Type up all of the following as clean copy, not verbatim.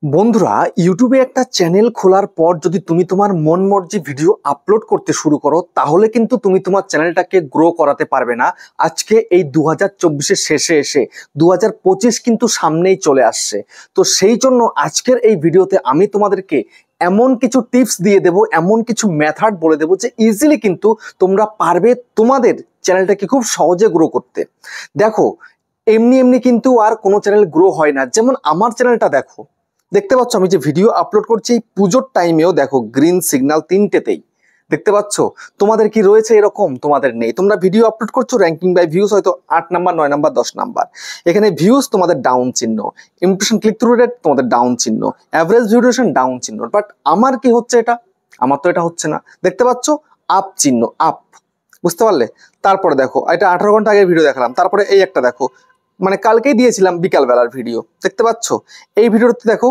বন্ধুরা, ইউটিউবে একটা চ্যানেল খোলার পর যদি তুমি তোমার মন মর্জি ভিডিও আপলোড করতে শুরু করো, তাহলে কিন্তু তুমি তোমার চ্যানেলটাকে গ্রো করাতে পারবে না। আজকে এই 2024-এর শেষে এসে 2025 কিন্তু সামনেই চলে আসছে। তো সেই জন্য আজকের এই ভিডিওতে আমি তোমাদেরকে এমন কিছু টিপস দিয়ে দেব, এমন কিছু মেথড বলে দেবো যে ইজিলি কিন্তু তোমরা পারবে তোমাদের চ্যানেলটাকে খুব সহজে গ্রো করতে। দেখো, এমনি এমনি কিন্তু আর কোনো চ্যানেল গ্রো হয় না। যেমন আমার চ্যানেলটা দেখো, দেখতে পাচ্ছ আমি যে ভিডিও আপলোড করছি এই পুজোর টাইমেও দেখো গ্রিন সিগন্যাল তিনটেতেই দেখতে পাচ্ছ। তোমাদের কি রয়েছে এরকম? তোমাদের নেই। তোমরা ভিডিও আপলোড করছো, র্যাঙ্কিং বাই ভিউজ হয়তো 8 নাম্বার, 9 নাম্বার, 10 নাম্বার, এখানে ভিউজ তোমাদের ডাউন চিহ্ন, ইমপ্রেশন ক্লিক থ্রু রেট তোমাদের ডাউন চিহ্ন, অ্যাভারেজ ভিউ ডিউরেশন ডাউন চিহ্ন। বাট আমার কি হচ্ছে? আমার তো এটা হচ্ছে না। দেখতে পাচ্ছ আপ চিহ্ন, আপ। বুঝতে পারলে? তারপরে দেখো, এটা 18 ঘন্টা আগে ভিডিও দেখালাম। তারপরে এই একটা দেখো, মানে কালকেই দিয়েছিলাম বিকাল বেলার ভিডিও, দেখতে পাচ্ছ। এই ভিডিওতে দেখো,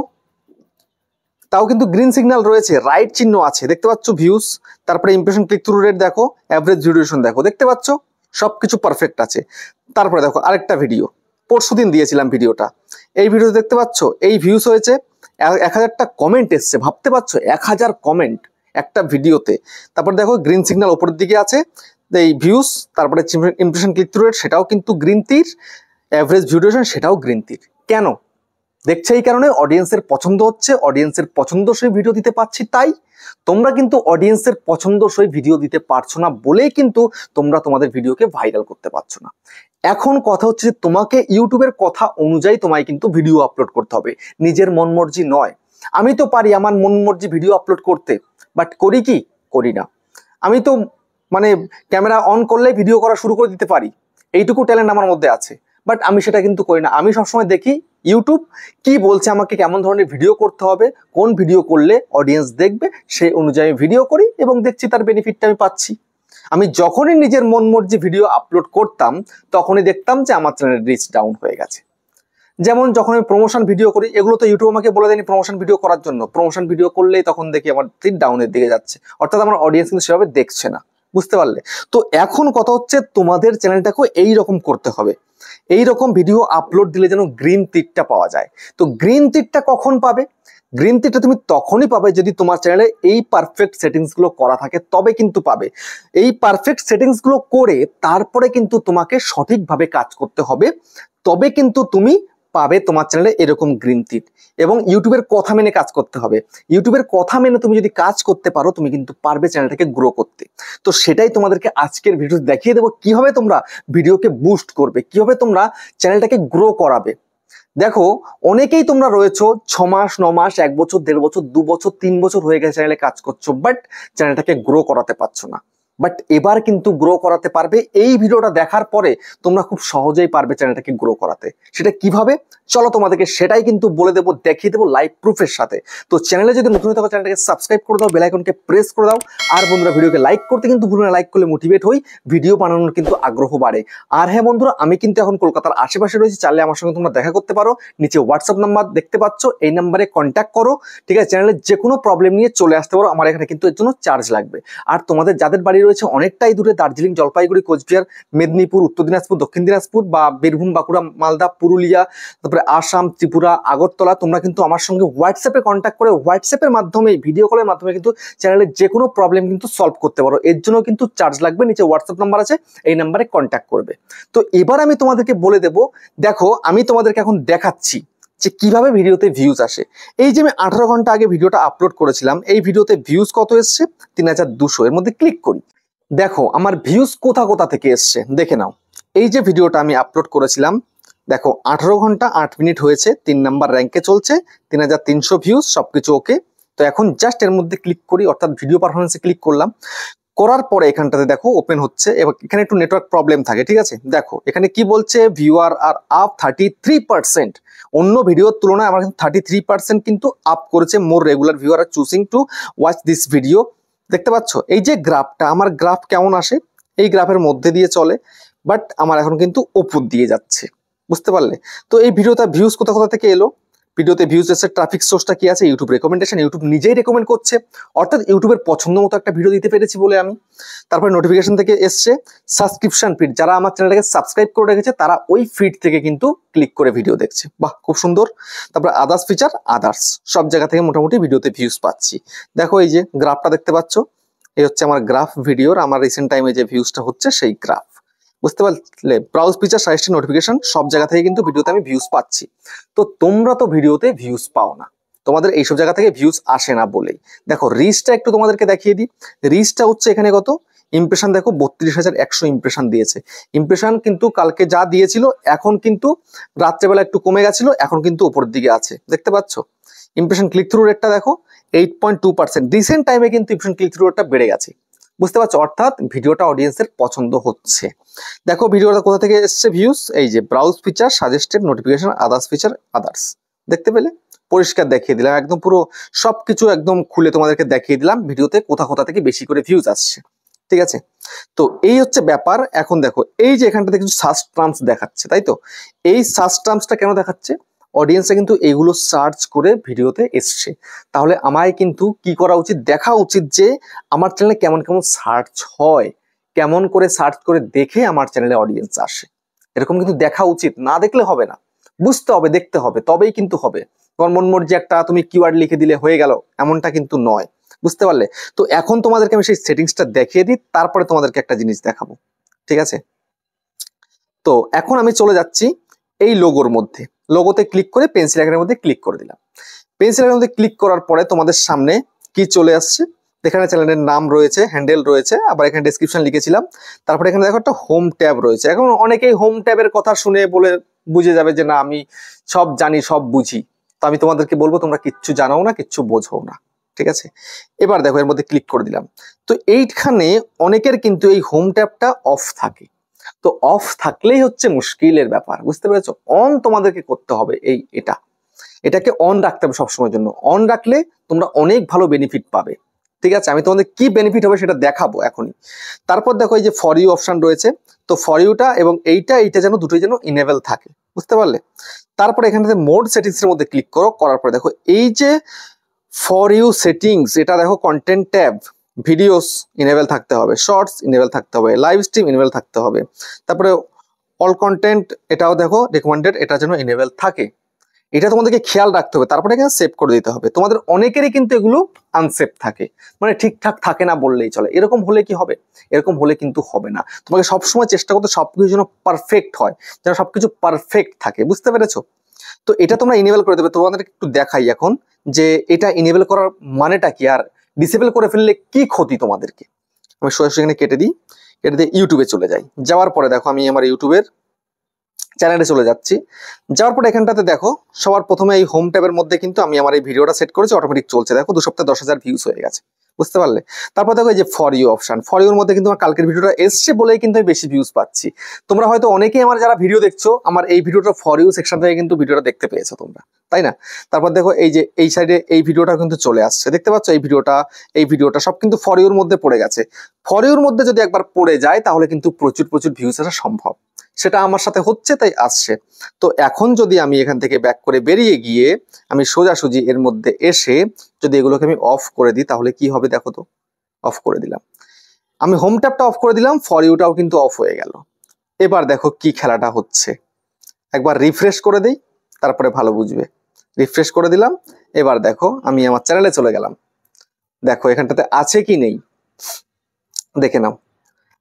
তাও কিন্তু গ্রিন সিগন্যাল রয়েছে, রাইট চিহ্ন আছে, দেখতে পাচ্ছ ভিউজ, তারপরে ইমপ্রেশন ক্লিক থ্রু রেট দেখো, অ্যাভারেজ ভিউ ডিউরেশন দেখো, দেখতে পাচ্ছ সবকিছু পারফেক্ট আছে। তারপরে দেখো আরেকটা ভিডিও পরশুদিন দিয়েছিলাম ভিডিওটা, এই ভিডিওতে দেখতে পাচ্ছ এই ভিউজ হয়েছে, 1000টা কমেন্ট এসছে। ভাবতে পারছো 1000 কমেন্ট একটা ভিডিওতে। তারপর দেখো গ্রিন সিগন্যাল উপরের দিকে আছে, এই ভিউজ, তারপরে ইমপ্রেশন ক্লিক থ্রু রেট সেটাও কিন্তু গ্রিন তীর, অ্যাভারেজ ভিউ ডিউরেশন সেটাও গ্রিন তীর। কেন? দেখছে এই কারণে অডিয়েন্সের পছন্দ হচ্ছে, অডিয়েন্সের পছন্দসই ভিডিও দিতে পারছি। তাই তোমরা কিন্তু অডিয়েন্সের পছন্দসই ভিডিও দিতে পারছো না বলেই কিন্তু তোমরা তোমাদের ভিডিওকে ভাইরাল করতে পারছো না। এখন কথা হচ্ছে যে তোমাকে ইউটিউবের কথা অনুযায়ী তোমায় কিন্তু ভিডিও আপলোড করতে হবে, নিজের মন মর্জি নয়। আমি তো পারি আমার মন মর্জি ভিডিও আপলোড করতে, বাট করি কি? করি না। আমি তো মানে ক্যামেরা অন করলেই ভিডিও করা শুরু করে দিতে পারি, এইটুকু ট্যালেন্ট আমার মধ্যে আছে। বাট আমি সেটা কিন্তু করি না। আমি সবসময় দেখি ইউটিউব কি বলছে, আমাকে কেমন ধরনের ভিডিও করতে হবে, কোন ভিডিও করলে অডিয়েন্স দেখবে, সেই অনুযায়ী ভিডিও করি এবং দেখছি তার বেনিফিটটা আমি পাচ্ছি। আমি যখনই নিজের মন মর্জি ভিডিও আপলোড করতাম, তখনই দেখতাম যে আমার চ্যানেলের রিচ ডাউন হয়ে গেছে। যেমন যখন আমি প্রমোশন ভিডিও করি, এগুলো তো ইউটিউব আমাকে বলে দেয়নি প্রমোশন ভিডিও করার জন্য। প্রমোশন ভিডিও করলেই তখন দেখি আমার রিচ ডাউনের দিকে যাচ্ছে, অর্থাৎ আমার অডিয়েন্স কিন্তু সেভাবে দেখছে না। বুঝতে পারলে? তো এখন কথা হচ্ছে তোমাদের চ্যানেলটাকেও এইরকম করতে হবে। এইরকম ভিডিও আপলোড দিলে যেন গ্রিন টিকটা পাওয়া যায়। তো গ্রিন টিকটা কখন পাবে? গ্রিন টিকটা তুমি তখনই পাবে যদি তোমার চ্যানেলে এই পারফেক্ট সেটিংসগুলো করা থাকে, তবে কিন্তু পাবে। এই পারফেক্ট সেটিংসগুলো করে তারপরে কিন্তু তোমাকে সঠিকভাবে কাজ করতে হবে, তবে কিন্তু তুমি পাবে তোমার চ্যানেলে এরকম গ্রিন টিক। এবং ইউটিউবের কথা মেনে কাজ করতে হবে। ইউটিউবের কথা মেনে তুমি যদি কাজ করতে পারো, তুমি কিন্তু পারবে চ্যানেলটাকে গ্রো করতে। তো সেটাই তোমাদেরকে আজকের ভিডিওতে দেখিয়ে দেবো, কিভাবে তোমরা ভিডিওকে বুস্ট করবে, কিভাবে তোমরা চ্যানেলটাকে গ্রো করাবে। দেখো, অনেকেই তোমরা রয়েছো 6 মাস, 9 মাস, 1 বছর, 1.5 বছর, 2 বছর, 3 বছর হয়ে গেছে চ্যানেলে কাজ করছো, বাট চ্যানেলটাকে গ্রো করাতে পারছো না। বাট এবার কিন্তু গ্রো করাতে পারবে। এই ভিডিওটা দেখার পরে তোমরা খুব সহজেই পারবে চ্যানেলটাকে গ্রো করাতে। সেটা কিভাবে? চলো তোমাদেরকে সেটাই কিন্তু বলে দেবো, দেখিয়ে দেবো লাইভ প্রুফের সাথে। তো চ্যানেলে যদি নতুন হয়ে থাকো, চ্যানেলটাকে সাবস্ক্রাইব করে দাও, বেল আইকনকে প্রেস করে দাও। আর বন্ধুরা, ভিডিওকে লাইক করতে কিন্তু ভুলো না, লাইক করলে মোটিভেট হই, ভিডিও বানানোর কিন্তু আগ্রহ বাড়ে। আর হ্যাঁ বন্ধুরা, আমি কিন্তু এখন কলকাতার আশেপাশে রয়েছি, চাইলে আমার সঙ্গে তোমরা দেখা করতে পারো। নিচে হোয়াটসঅ্যাপ নাম্বার দেখতে পাচ্ছ, এই নাম্বারে কন্ট্যাক্ট করো। ঠিক আছে? চ্যানেলের যে কোনো প্রবলেম নিয়ে চলে আসতে পারো, আমার এখানে কিন্তু এর জন্য চার্জ লাগবে। আর তোমাদের যাদের বাড়ি রয়েছে অনেকটাই দূরে, দার্জিলিং, জলপাইগুড়ি, কোচবিহার, মেদিনীপুর, উত্তর দিনাজপুর, দক্ষিণ দিনাজপুর বা বীরভূম, বাঁকুড়া, মালদা, পুরুলিয়া, তারপরে আসাম, ত্রিপুরা, আগরতলা, তোমরা কিন্তু আমার সঙ্গে হোয়াটসঅ্যাপে কন্ট্যাক্ট করে হোয়াটসঅ্যাপের মাধ্যমে, ভিডিও কলের মাধ্যমে কিন্তু চ্যানেলের যে কোনো প্রবলেম কিন্তু সলভ করতে পারো। এর জন্য কিন্তু চার্জ লাগবে। নিচে হোয়াটসঅ্যাপ নাম্বার আছে, এই নাম্বারে কন্ট্যাক্ট করবে। তো এবার আমি তোমাদেরকে বলে দেব, দেখো আমি তোমাদেরকে এখন দেখাচ্ছি যে কিভাবে ভিডিওতে ভিউজ আসে। এই যে আমি 18 ঘন্টা আগে ভিডিওটা আপলোড করেছিলাম, এই ভিডিওতে ভিউজ কত এসছে? 3200। এর মধ্যে ক্লিক করি, দেখো আমার ভিউজ কোথা কোথা থেকে এসছে দেখে নাও। এই যে ভিডিওটা আমি আপলোড করেছিলাম, দেখো 18 ঘন্টা 8 মিনিট হয়েছে, 3 নাম্বার র্যাঙ্কে চলছে, 3300 ভিউজ, সবকিছু ওকে। তো এখন জাস্ট এর মধ্যে ক্লিক করি, অর্থাৎ ভিডিও পারফরমেন্সে ক্লিক করলাম। করার পরে এখানটাতে দেখো ওপেন হচ্ছে, এবং এখানে একটু নেটওয়ার্ক প্রবলেম থাকে। ঠিক আছে? দেখো এখানে কি বলছে, ভিউয়ার আর আপ 33%। অন্য ভিডিওর তুলনায় আমার 33% কিন্তু আপ করেছে। More regular viewer are choosing to watch this video. দেখতে পাচ্ছ এই যে গ্রাফটা, আমার গ্রাফ কেমন আসে? এই গ্রাফের মধ্যে দিয়ে চলে, বাট আমার এখন কিন্তু উপর দিয়ে যাচ্ছে। বুঝতে পারলে? তো এই ভিডিওটা ভিউজ কোথা কোথা থেকে এলো? ভিডিওতে ভিউজ এসে, ট্রাফিক সোর্সটা কি আছে, ইউটিউব রেকমেন্ডেশন, ইউটিউব নিজেই রেকমেন্ড করছে, অর্থাৎ ইউটিউবের পছন্দ মতো একটা ভিডিও দিতে পেরেছি বলে আমি। তারপরে নোটিফিকেশন থেকে এসছে সাবস্ক্রিপশন ফিড, যারা আমার চ্যানেলটাকে সাবস্ক্রাইব করে রেখেছে তারা ওই ফিড থেকে কিন্তু ক্লিক করে ভিডিও দেখছে, বাহ খুব সুন্দর। তারপরে আদার্স ফিচার, আদার্স সব জায়গা থেকে মোটামুটি ভিডিওতে ভিউজ পাচ্ছি। দেখো এই যে গ্রাফটা দেখতে পাচ্ছ, এই হচ্ছে আমার গ্রাফ ভিডিওর, আমার রিসেন্ট টাইমে যে ভিউজটা হচ্ছে সেই গ্রাফ, বুঝতে পারলে। ব্রাউজ ফিচার, সাজেস্টেড, নোটিফিকেশন সব জায়গা থেকে কিন্তু ভিডিওতে আমি ভিউজ পাচ্ছি। তো তোমরা তো ভিডিওতে ভিউজ পাও না, তোমাদের এইসব জায়গা থেকে ভিউজ আসে না বলেই। দেখো রিচটা একটু তোমাদেরকে দেখিয়ে দিই। রিচটা হচ্ছে এখানে কত, ইমপ্রেশন দেখো 32,100 ইমপ্রেশন দিয়েছে। ইমপ্রেশন কিন্তু কালকে যা দিয়েছিল এখন কিন্তু রাত্রেবেলা একটু কমে গেছিল, এখন কিন্তু উপরের দিকে আছে, দেখতে পাচ্ছ। ইমপ্রেশন ক্লিক থ্রু রেটটা দেখো 8.2%, রিসেন্ট টাইমে কিন্তু ইমপ্রেশন ক্লিক থ্রু রেটটা বেড়ে গেছে, বুঝতে পারছো, অর্থাৎ ভিডিওটা অডিয়েন্সের পছন্দ হচ্ছে। দেখো ভিডিওটা কোথা থেকে এসছে ভিউজ, এই যে browse feature, suggested, notification, others feature, others, দেখতে পেলে পরিষ্কার দেখিয়ে দিলাম, একদম পুরো সবকিছু একদম খুলে তোমাদেরকে দেখিয়ে দিলাম ভিডিওতে কোথা কোথা থেকে বেশি করে ভিউজ আসছে, ঠিক আছে। তো এই হচ্ছে ব্যাপার। এখন দেখো এই যে এখানটাতে কিছু সার্চ টার্মস দেখাচ্ছে, তাই তো, এই সার্চ টার্মসটা কেন দেখাচ্ছে, অডিয়েন্সে কিন্তু এগুলো সার্চ করে ভিডিওতে এসছে, তাহলে আমায় কিন্তু কি করা উচিত, দেখা উচিত যে আমার চ্যানেলে কেমন কেমন সার্চ হয়, কেমন করে সার্চ করে দেখে আমার চ্যানেলে অডিয়েন্স আসে, এরকম কিন্তু দেখা উচিত। না দেখলে হবে না, বুঝতে হবে, দেখতে হবে, তবেই কিন্তু হবে। তোমার মন মর্জি একটা তুমি কিওয়ার্ড লিখে দিলে হয়ে গেল, এমনটা কিন্তু নয়, বুঝতে পারলে। তো এখন তোমাদেরকে আমি সেই সেটিংসটা দেখিয়ে দিই, তারপরে তোমাদেরকে একটা জিনিস দেখাবো, ঠিক আছে। তো এখন আমি চলে যাচ্ছি এই লোগোর মধ্যে, লোগোতে ক্লিক করে পেন্সিল আইকনের মধ্যে ক্লিক করে দিলাম। পেন্সিল আইকনের মধ্যে ক্লিক করার পরে তোমাদের সামনে কি চলে আসছে, এখানে চ্যানেলের নাম রয়েছে, হ্যান্ডেল রয়েছে, আবার এখানে ডেসক্রিপশন লিখেছিলাম। তারপরে এখানে দেখো একটা হোম ট্যাব রয়েছে। এখন অনেকেই হোম ট্যাবের কথা শুনে বলে বুঝে যাবে যে না আমি সব জানি, সব বুঝি। তো আমি তোমাদেরকে বলবো তোমরা কিচ্ছু জানো না, কিচ্ছু বোঝো না, ঠিক আছে। এবার দেখো এর মধ্যে ক্লিক করে দিলাম। তো এইখানে অনেকের কিন্তু এই হোম ট্যাবটা অফ থাকে, তো অফ থাকলেই হচ্ছে মুশকিলের ব্যাপার, বুঝতে পেরেছো। অন তোমাদেরকে করতে হবে, এটাকে অন রাখতে হবে সবসময়ের জন্য। অন রাখলে তোমরা অনেক ভালো বেনিফিট পাবে, ঠিক আছে। আমি তোমাদের কি বেনিফিট হবে সেটা দেখাবো এখনই। তারপর দেখো এই যে ফর ইউ অপশন রয়েছে, তো ফর ইউটা এবং এইটা যেন দুটোই যেন ইনেবল থাকে, বুঝতে পারলে। তারপরে এখানে মোড সেটিংস এর মধ্যে ক্লিক করো, করার পরে দেখো এই যে ফর ইউ সেটিংস, এটা দেখো কন্টেন্ট ট্যাব, ভিডিওস ইনেবল থাকতে হবে, শর্টস ইনেবল থাকতে হবে, লাইভ স্ট্রিম ইনেবল থাকতে হবে, তারপরে অল কন্টেন্ট এটাও দেখো রেকমেন্ডেড, এটা যেন ইনেবল থাকে, এটা তোমাদেরকে খেয়াল রাখতে হবে। তারপরে এখানে সেভ করে দিতে হবে। তোমাদের অনেকেরই কিন্তু এগুলো আনসেভ থাকে, মানে ঠিকঠাক থাকে না বললেই চলে। এরকম হলে কি হবে, এরকম হলে কিন্তু হবে না। তোমাকে সবসময় চেষ্টা করতে সবকিছু যেন পারফেক্ট হয়, যেন সবকিছু পারফেক্ট থাকে, বুঝতে পেরেছো। তো এটা তোমরা ইনেবল করে দেবে। তোমাদের একটু দেখাই এখন যে এটা ইনেবল করার মানেটা কি, আর ডিসেবল করে ফেললে কি ক্ষতি তোমাদেরকে। আমি সরাসরি এখানে কেটে দিই, কেটে দিয়ে ইউটিউবে চলে যাই। যাওয়ার পরে দেখো আমি আমার ইউটিউবের চ্যানেলে চলে যাচ্ছি। যাওয়ার পরে এখানটাতে দেখো সবার প্রথমে এই হোম ট্যাবের মধ্যে কিন্তু আমি আমার এই ভিডিওটা সেট করেছি, অটোমেটিক চলছে। দেখো 2 সপ্তাহে 10,000 ভিউজ হয়ে গেছে, বুঝতে পারলে। তারপর দেখো এই যে for you option, for your মধ্যে কিন্তু আমার কালকের ভিডিওটা এসছে বলেই কিন্তু আমি বেশি ভিউজ পাচ্ছি। তোমরা হয়তো অনেকেই আমার যারা ভিডিও দেখছো আমার এই ভিডিওটা ফর ইউ সেকশন থেকে কিন্তু ভিডিওটা দেখতে পেয়েছো তোমরা, তাই না। তারপর দেখো এই যে এই সাইডে এই ভিডিওটা কিন্তু চলে আসছে, দেখতে পাচ্ছ এই ভিডিওটা সব কিন্তু ফর ইউর মধ্যে পড়ে গেছে। ফর ইউর মধ্যে যদি একবার পড়ে যায় তাহলে কিন্তু প্রচুর প্রচুর ভিউজ আসা সম্ভব, সেটা আমার সাথে হচ্ছে তাই আসছে। তো এখন যদি আমি এখান থেকে ব্যাক করে বেরিয়ে গিয়ে আমি সোজাসুজি এর মধ্যে এসে যদি এগুলোকে আমি অফ করে দিই তাহলে কি হবে দেখো তো। অফ করে দিলাম, আমি হোম ট্যাবটা অফ করে দিলাম, ফর ইউটাও কিন্তু অফ হয়ে গেল। এবার দেখো কি খেলাটা হচ্ছে, একবার রিফ্রেশ করে দিই তারপরে ভালো বুঝবে। রিফ্রেশ করে দিলাম, এবার দেখো আমি আমার চ্যানেলে চলে গেলাম। দেখো এখানটাতে আছে কি নেই দেখে নাও।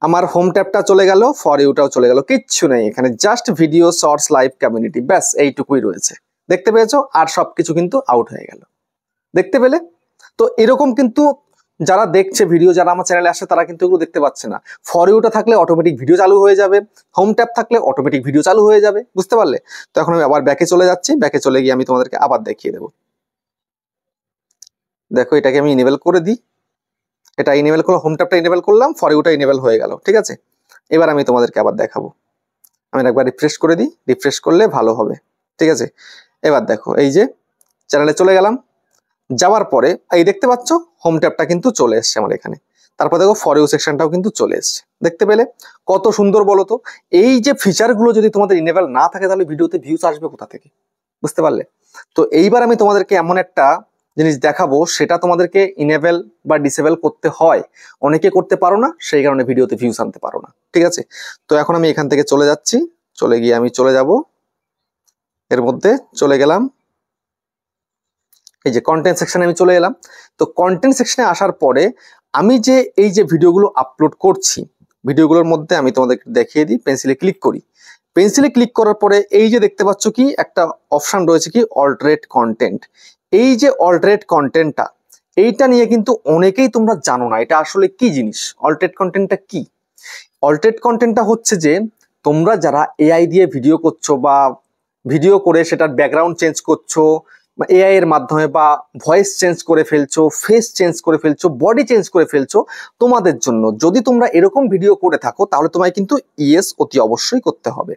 আমার হোম ট্যাবটা চলে গেল, ফর ইউটাও চলে গেল, কিচ্ছু নেই এখানে, just video, shorts, live, community, ব্যাস এইটুকুই রয়েছে, দেখতে পেয়েছো। আর সবকিছু কিন্তু আউট হয়ে গেল, দেখতে পেলে। তো এরকম কিন্তু যারা দেখছে ভিডিও, যারা আমার চ্যানেলে আসে তারা কিন্তু এগুলো দেখতে পাচ্ছে না। ফর ইউটা থাকলে অটোমেটিক ভিডিও চালু হয়ে যাবে, হোম ট্যাব থাকলে অটোমেটিক ভিডিও চালু হয়ে যাবে, বুঝতে পারলে। তো এখন আমি আবার ব্যাকে চলে যাচ্ছি, ব্যাকে চলে গিয়ে আমি তোমাদেরকে আবার দেখিয়ে দেবো। দেখো এটাকে আমি ইনেবল করে দিই, এটা ইনেবল করলাম, হোম ট্যাবটা ইনেবল করলাম, ফর ইউটা ইনেবল হয়ে গেল, ঠিক আছে। এবার আমি তোমাদেরকে আবার দেখাবো, আমি একবার রিফ্রেশ করে দিই, রিফ্রেশ করলে ভালো হবে, ঠিক আছে। এবার দেখো এই যে চ্যানেলে চলে গেলাম, যাওয়ার পরে এই দেখতে পাচ্ছ হোম ট্যাবটা কিন্তু চলে এসছে আমার এখানে। তারপর দেখো ফর ইউ সেকশনটাও কিন্তু চলে এসছে, দেখতে পেলে কত সুন্দর বলো তো। এই যে ফিচারগুলো যদি তোমাদের ইনেবল না থাকে তাহলে ভিডিওতে ভিউজ আসবে কোথা থেকে, বুঝতে পারলে? তো এইবার আমি তোমাদেরকে এমন একটা জিনিস দেখাবো, সেটা তোমাদেরকে ইনেবল বা ডিসেবল করতে হয়। অনেকে করতে পারো না, সেই কারণে ভিডিওতে ভিউজ আনতে পারো না। ঠিক আছে, তো এখন আমি এখান থেকে চলে যাচ্ছি, চলে গিয়ে আমি চলে যাব, এর মধ্যে চলে গেলাম, এই যে কন্টেন্ট সেকশনে আমি চলে এলাম। তো কন্টেন্ট সেকশনে আসার পরে আমি যে এই যে ভিডিওগুলো আপলোড করছি, ভিডিওগুলোর মধ্যে আমি তোমাদেরকে দেখিয়ে দিই, পেন্সিলে ক্লিক করি। পেন্সিলে ক্লিক করার পরে এই যে দেখতে পাচ্ছ কি একটা অপশন রয়েছে কি অল্টারেট কন্টেন্ট। এই যে অল্টারেট কন্টেন্টটা, এইটা নিয়ে কিন্তু অনেকেই তোমরা জানো না এটা আসলে কি জিনিস। অল্টারেট কন্টেন্টটা কি? অল্টারেট কন্টেন্টটা হচ্ছে যে তোমরা যারা এআই দিয়ে ভিডিও করছো বা ভিডিও করে সেটার ব্যাকগ্রাউন্ড চেঞ্জ করছো এআই এর মাধ্যমে, বা ভয়েস চেঞ্জ করে ফেলছো, ফেস চেঞ্জ করে ফেলছো, বডি চেঞ্জ করে ফেলছো, তোমাদের জন্য যদি তোমরা এরকম ভিডিও করে থাকো তাহলে তোমায় কিন্তু ইয়েস অতি অবশ্যই করতে হবে।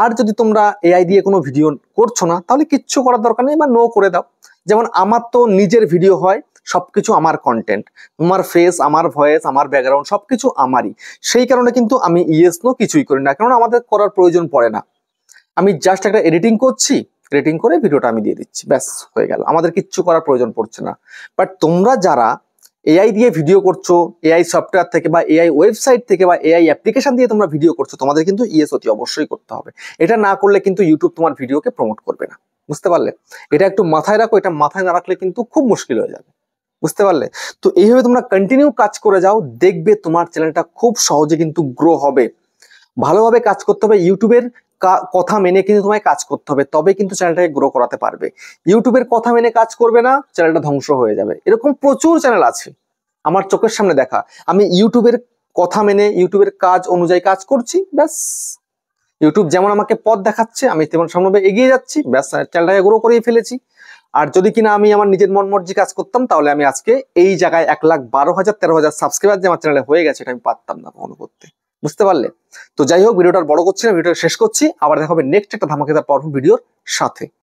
আর যদি তোমরা এআই দিয়ে কোনো ভিডিও করছো না তাহলে কিচ্ছু করার দরকার নেই, বা নো করে দাও। যেমন আমার তো নিজের ভিডিও হয়, সবকিছু আমার কন্টেন্ট, আমার ফেস, আমার ভয়েস, আমার ব্যাকগ্রাউন্ড সবকিছু আমারই। সেই কারণে কিন্তু আমি ইয়েস নো কিছুই করি না, কারণ আমাদের করার প্রয়োজন পড়ে না। আমি জাস্ট একটা এডিটিং করছি, এডিটিং করে ভিডিওটা আমি দিয়ে দিচ্ছি, ব্যাস হয়ে গেল, আমাদের কিচ্ছু করার প্রয়োজন পড়ছে না। বাট তোমরা যারা এআই দিয়ে ভিডিও করছো, এআই সফটওয়্যার থেকে বা এআই ওয়েবসাইট থেকে বা এআই অ্যাপ্লিকেশন দিয়ে তোমরা ভিডিও করছো, তোমাদের কিন্তু ইয়েস অতি অবশ্যই করতে হবে। এটা না করলে কিন্তু ইউটিউব তোমার ভিডিওকে প্রমোট করবে না। বুঝতে পারলে? এটা একটু মাথায় রাখো, এটা মাথায় না রাখলে কিন্তু খুব মুশকিল হয়ে যাবে। বুঝতে পারলে? তো এইভাবে তোমরা কন্টিনিউ কাজ করে যাও, দেখবে তোমার চ্যানেলটা খুব সহজে কিন্তু গ্রো হবে। ভালোভাবে কাজ করতে হবে, ইউটিউবের কথা মেনে কিন্তু তোমায় কাজ করতে হবে, তবে কিন্তু চ্যানেলটাকে গ্রো করাতে পারবে। ইউটিউবের কথা মেনে কাজ করবে না, চ্যানেলটা ধ্বংস হয়ে যাবে। এরকম প্রচুর চ্যানেল আছে আমার চোখের সামনে দেখা, আমি ইউটিউবের কথা মেনে ইউটিউবের কাজ অনুযায়ী কাজ করছি, ব্যাস ইউটিউব যেমন আমাকে পথ দেখাচ্ছে আমি তেমন সামনে এগিয়ে যাচ্ছি, ব্যাস চ্যানেলটাকে গ্রো করেই ফেলেছি। আর যদি কিনা আমি আমার নিজের মন মর্জি কাজ করতাম তাহলে আমি আজকে এই জায়গায় 1,12,000-13,000 সাবস্ক্রাইবার যে আমার চ্যানেলে হয়ে গেছে এটা আমি পারতাম না কখনো করতে। বুঝতে পারলে? তো যাই হোক, ভিডিওটা বড় করছি না, ভিডিওটা শেষ করছি, আবার দেখা হবে নেক্সট একটা ধামাকেদার পাওয়ারফুল ভিডিওর সাথে।